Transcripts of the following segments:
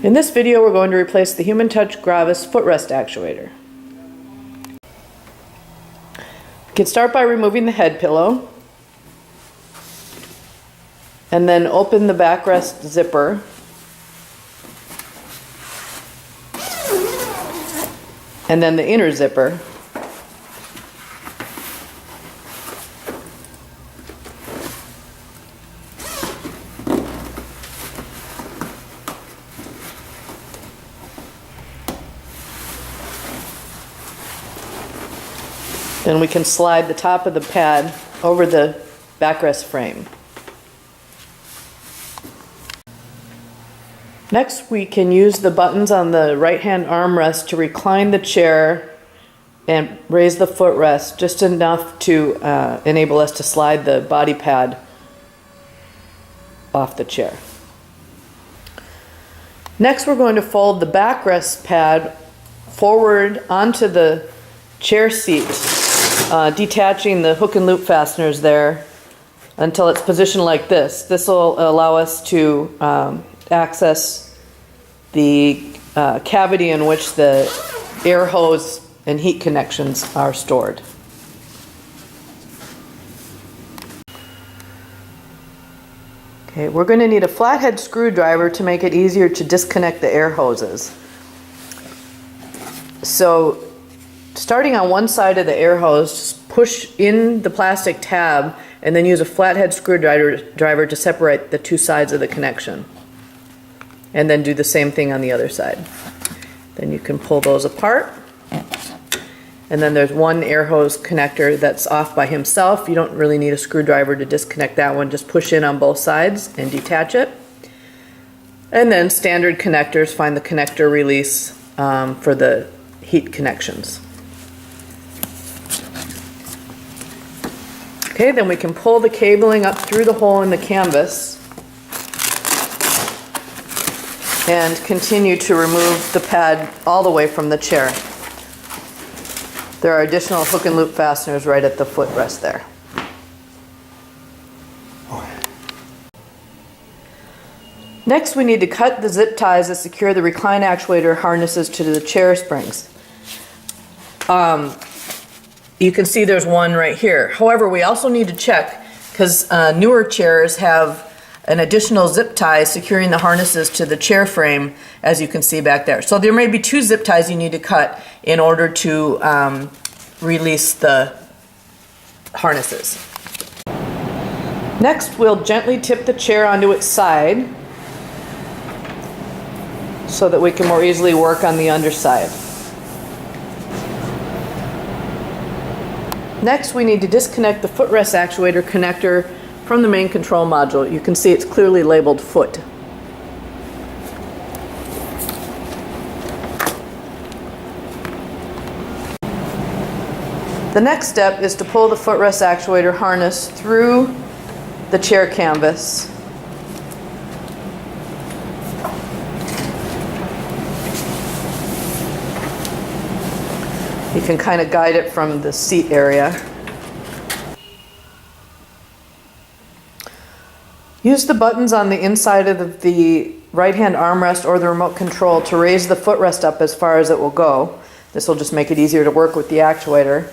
In this video, we're going to replace the Human Touch Gravis footrest actuator. We can start by removing the head pillow, and then open the backrest zipper. And then the inner zipper. Then we can slide the top of the pad over the backrest frame. Next, we can use the buttons on the right-hand armrest to recline the chair and raise the footrest just enough to enable us to slide the body pad off the chair. Next, we're going to fold the backrest pad forward onto the chair seat, detaching the hook and loop fasteners there until it's positioned like this. This will allow us to access the cavity in which the air hose and heat connections are stored. Okay, we're going to need a flathead screwdriver to make it easier to disconnect the air hoses. So, starting on one side of the air hose, just push in the plastic tab and then use a flathead screwdriver to separate the two sides of the connection. And then do the same thing on the other side. Then you can pull those apart. And then there's one air hose connector that's off by himself. You don't really need a screwdriver to disconnect that one. Just push in on both sides and detach it. And then standard connectors, find the connector release for the heat connections. Okay, then we can pull the cabling up through the hole in the canvas and continue to remove the pad all the way from the chair. There are additional hook and loop fasteners right at the footrest there. Next, we need to cut the zip ties that secure the recline actuator harnesses to the chair springs. You can see there's one right here. However, we also need to check, because newer chairs have an additional zip tie securing the harnesses to the chair frame, as you can see back there. So there may be two zip ties you need to cut in order to release the harnesses. Next, we'll gently tip the chair onto its side so that we can more easily work on the underside. Next, we need to disconnect the footrest actuator connector from the main control module. You can see it's clearly labeled foot. The next step is to pull the footrest actuator harness through the chair canvas. You can kind of guide it from the seat area. Use the buttons on the inside of the right-hand armrest or the remote control to raise the footrest up as far as it will go. This will just make it easier to work with the actuator.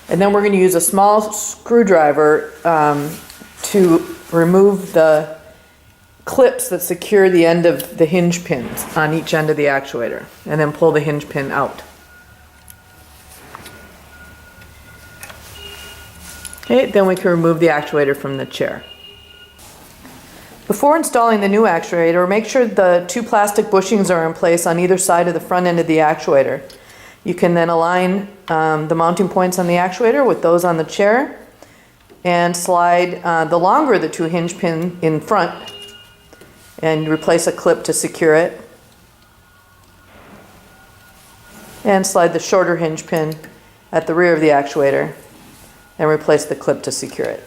And then we're going to use a small screwdriver to remove the clips that secure the end of the hinge pins on each end of the actuator, and then pull the hinge pin out. Okay, then we can remove the actuator from the chair. Before installing the new actuator, make sure the two plastic bushings are in place on either side of the front end of the actuator. You can then align the mounting points on the actuator with those on the chair and slide the longer of the two hinge pin in front and replace a clip to secure it. And slide the shorter hinge pin at the rear of the actuator and replace the clip to secure it.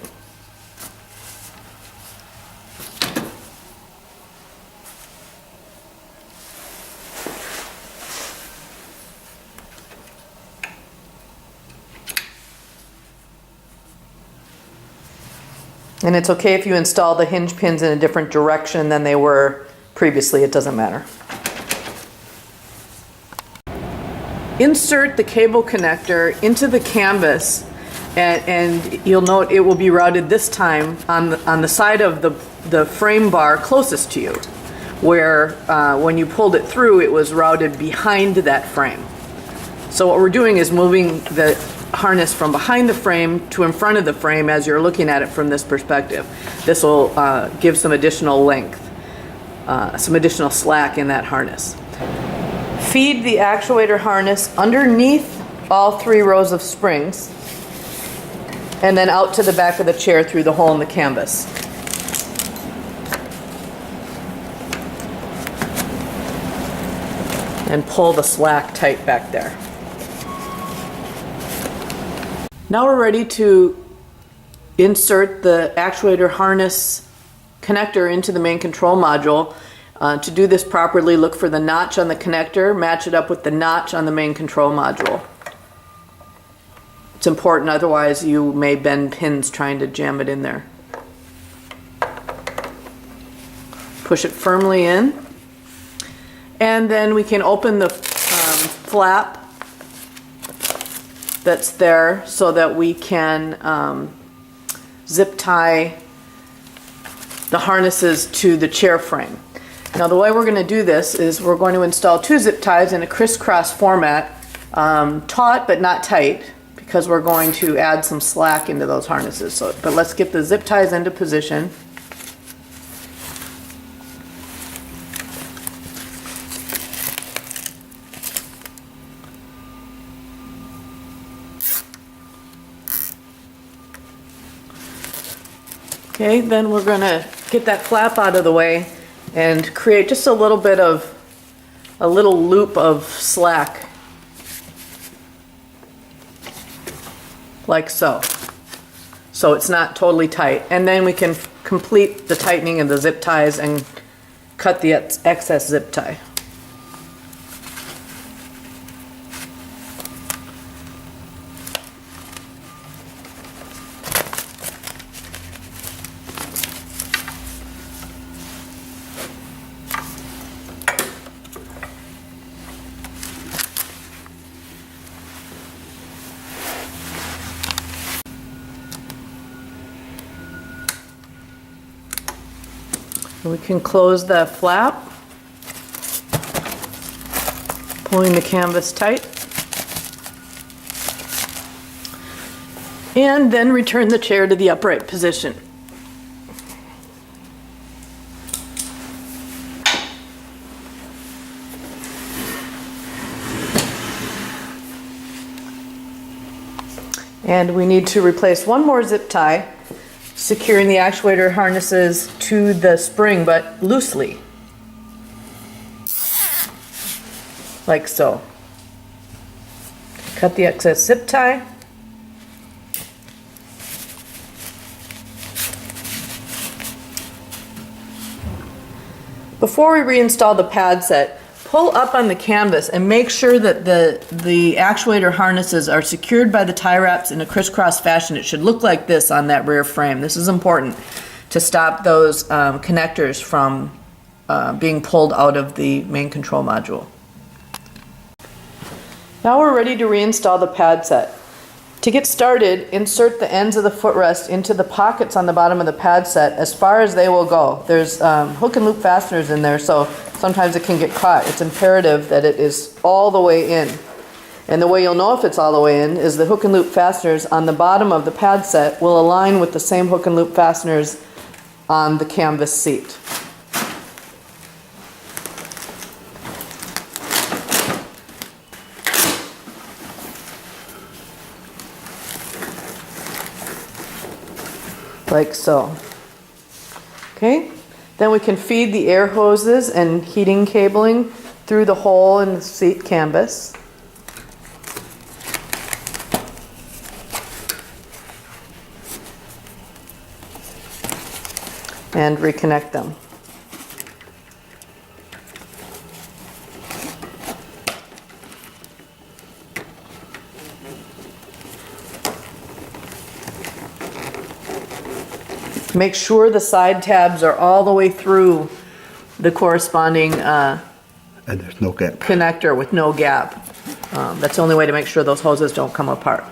And it's okay if you install the hinge pins in a different direction than they were previously, it doesn't matter. insert the cable connector into the canvas, and you'll note it will be routed this time on the side of the frame bar closest to you, where when you pulled it through, it was routed behind that frame. So what we're doing is moving the harness from behind the frame to in front of the frame as you're looking at it from this perspective. This will give some additional length, some additional slack in that harness. Feed the actuator harness underneath all 3 rows of springs and then out to the back of the chair through the hole in the canvas. And pull the slack tight back there. Now we're ready to insert the actuator harness connector into the main control module. To do this properly, look for the notch on the connector, match it up with the notch on the main control module. It's important, otherwise you may bend pins trying to jam it in there. Push it firmly in, and then we can open the flap that's there so that we can zip tie the harnesses to the chair frame. Now the way we're going to do this is we're going to install 2 zip ties in a crisscross format, taut but not tight, because we're going to add some slack into those harnesses. But let's get the zip ties into position. Okay, then we're going to get that flap out of the way and create just a little bit of a little loop of slack, like so. So it's not totally tight. And then we can complete the tightening of the zip ties and cut the excess zip tie. We can close the flap, pulling the canvas tight, and then return the chair to the upright position. And we need to replace one more zip tie, securing the actuator harnesses to the spring, but loosely, like so. Cut the excess zip tie. Before we reinstall the pad set, pull up on the canvas and make sure that the actuator harnesses are secured by the tie wraps in a crisscross fashion. It should look like this on that rear frame. This is important to stop those connectors from being pulled out of the main control module. Now we're ready to reinstall the pad set. To get started, insert the ends of the footrest into the pockets on the bottom of the pad set as far as they will go. There's hook and loop fasteners in there, so sometimes it can get caught. It's imperative that it is all the way in. And the way you'll know if it's all the way in is the hook and loop fasteners on the bottom of the pad set will align with the same hook and loop fasteners on the canvas seat. Like so. Okay, then we can feed the air hoses and heating cabling through the hole in the seat canvas. And reconnect them. Make sure the side tabs are all the way through the corresponding And there's no gap. connector with no gap. That's the only way to make sure those hoses don't come apart.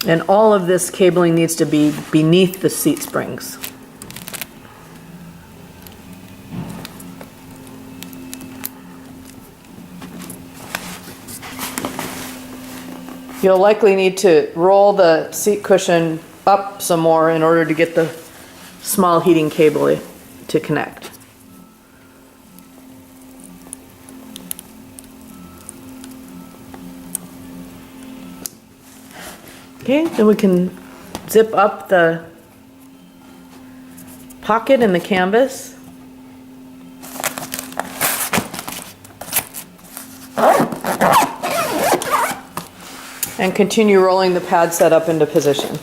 And all of this cabling needs to be beneath the seat springs. You'll likely need to roll the seat cushion up some more in order to get the small heating cable to connect. Okay, then we can zip up the pocket in the canvas. And continue rolling the pad set up into position.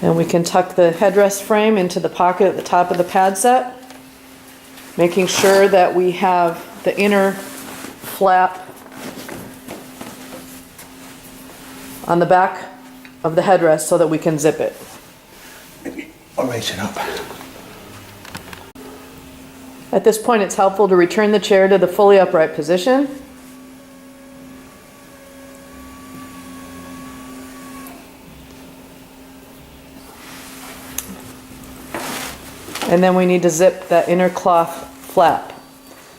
And we can tuck the headrest frame into the pocket at the top of the pad set, making sure that we have the inner flap on the back of the headrest so that we can zip it. I'll raise it up. At this point, it's helpful to return the chair to the fully upright position. And then we need to zip that inner cloth flap.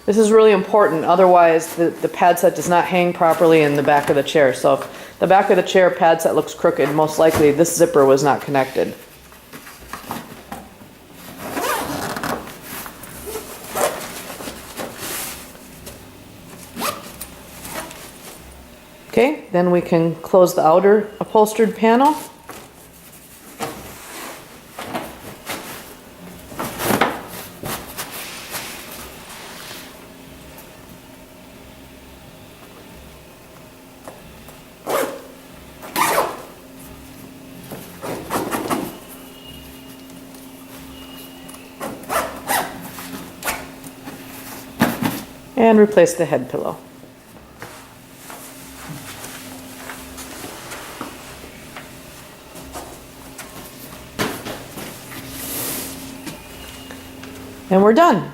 This is really important, otherwise the pad set does not hang properly in the back of the chair. So if the back of the chair pad set looks crooked, most likely this zipper was not connected. Okay, then we can close the outer upholstered panel. And replace the head pillow. And we're done.